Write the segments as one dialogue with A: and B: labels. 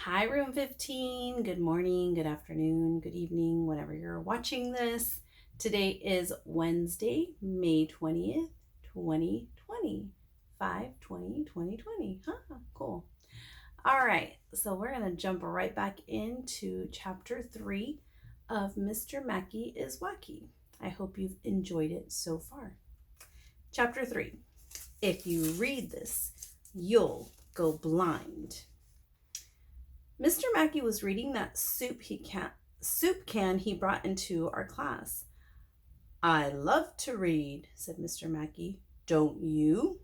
A: Hi, Room 15. Good morning, good afternoon, good evening, whenever you're watching this. Today is Wednesday, May 20th, 2020. 5/20/2020. Huh, cool. All right, so we're going to jump right back into chapter 3 of Mr. Macky is Wacky. I hope you've enjoyed it so far. Chapter 3. If you read this, you'll go blind. Mr. Mackey was reading that soup can he brought into our class. I love to read, said Mr. Mackey. Don't you?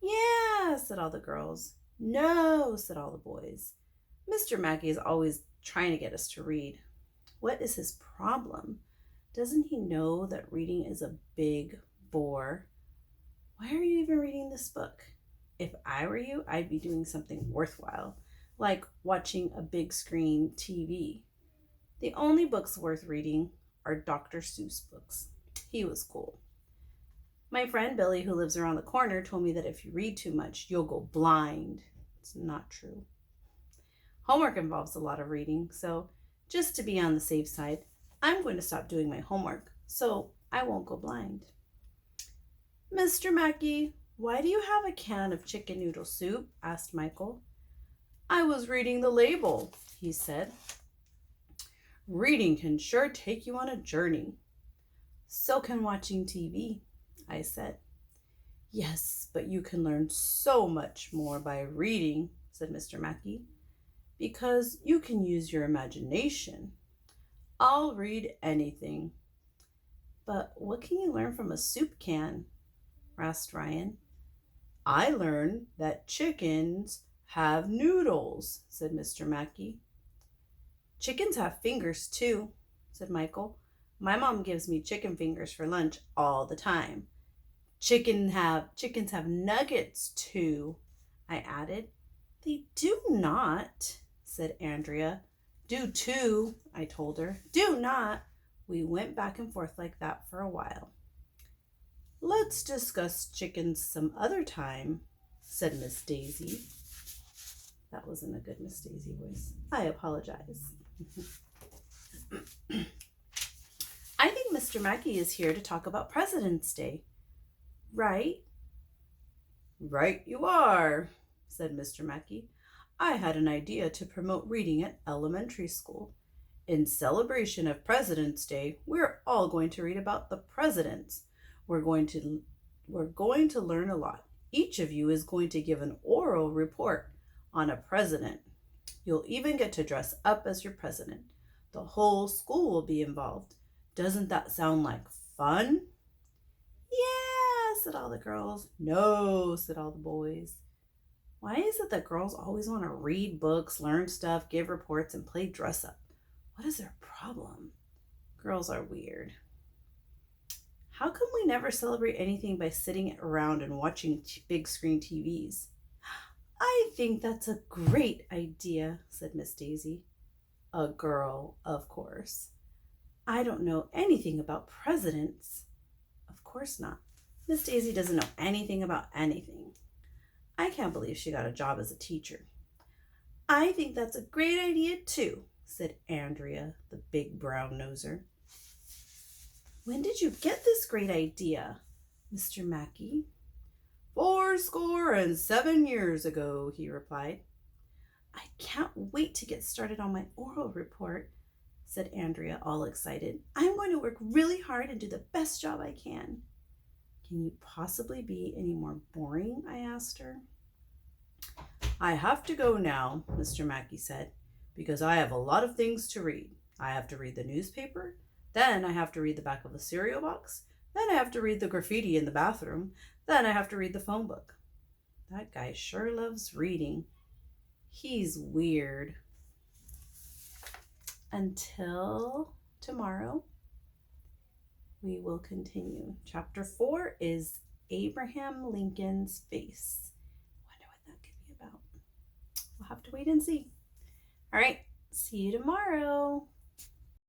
A: Yeah, said all the girls. No, said all the boys. Mr. Mackey is always trying to get us to read. What is his problem? Doesn't he know that reading is a big bore? Why are you even reading this book? If I were you, I'd be doing something worthwhile, like watching a big screen TV. The only books worth reading are Dr. Seuss books. He was cool. My friend Billy, who lives around the corner, told me that if you read too much, you'll go blind. It's not true. Homework involves a lot of reading, so just to be on the safe side, I'm going to stop doing my homework so I won't go blind. Mr. Mackey, why do you have a can of chicken noodle soup? Asked Michael. I was reading the label, he said. Reading can sure take you on a journey. So can watching TV, I said. Yes, but you can learn so much more by reading, said Mr. Mackey, because you can use your imagination. I'll read anything. But what can you learn from a soup can? Asked Ryan. I learned that chickens have noodles, said Mr. Mackey. Chickens have fingers too, said Michael. My mom gives me chicken fingers for lunch all the time. Chickens have nuggets too, I added. They do not, said Andrea. Do too, I told her. Do not. We went back and forth like that for a while. Let's discuss chickens some other time, said Miss Daisy. That wasn't a good Miss Daisy voice. I apologize. I think Mr. Mackey is here to talk about President's Day. Right? Right you are, said Mr. Mackey. I had an idea to promote reading at elementary school. In celebration of President's Day, we're all going to read about the presidents. We're going to learn a lot. Each of you is going to give an oral report on a president. You'll even get to dress up as your president. The whole school will be involved. Doesn't that sound like fun? Yeah, said all the girls. No, said all the boys. Why is it that girls always want to read books, learn stuff, give reports, and play dress up? What is their problem? Girls are weird. How come we never celebrate anything by sitting around and watching big screen TVs? I think that's a great idea, said Miss Daisy. A girl, of course. I don't know anything about presidents. Of course not. Miss Daisy doesn't know anything about anything. I can't believe she got a job as a teacher. I think that's a great idea too, said Andrea, the big brown noser. When did you get this great idea, Mr. Mackey? 77 years ago, he replied. I can't wait to get started on my oral report, said Andrea, all excited. I'm going to work really hard and do the best job I can. Can you possibly be any more boring? I asked her. I have to go now, Mr. Mackey said, because I have a lot of things to read. I have to read the newspaper, then I have to read the back of the cereal box, then I have to read the graffiti in the bathroom, then I have to read the phone book. That guy sure loves reading. He's weird. Until tomorrow, we will continue. Chapter 4 is Abraham Lincoln's face. Wonder what that could be about. We'll have to wait and see. All right, see you tomorrow.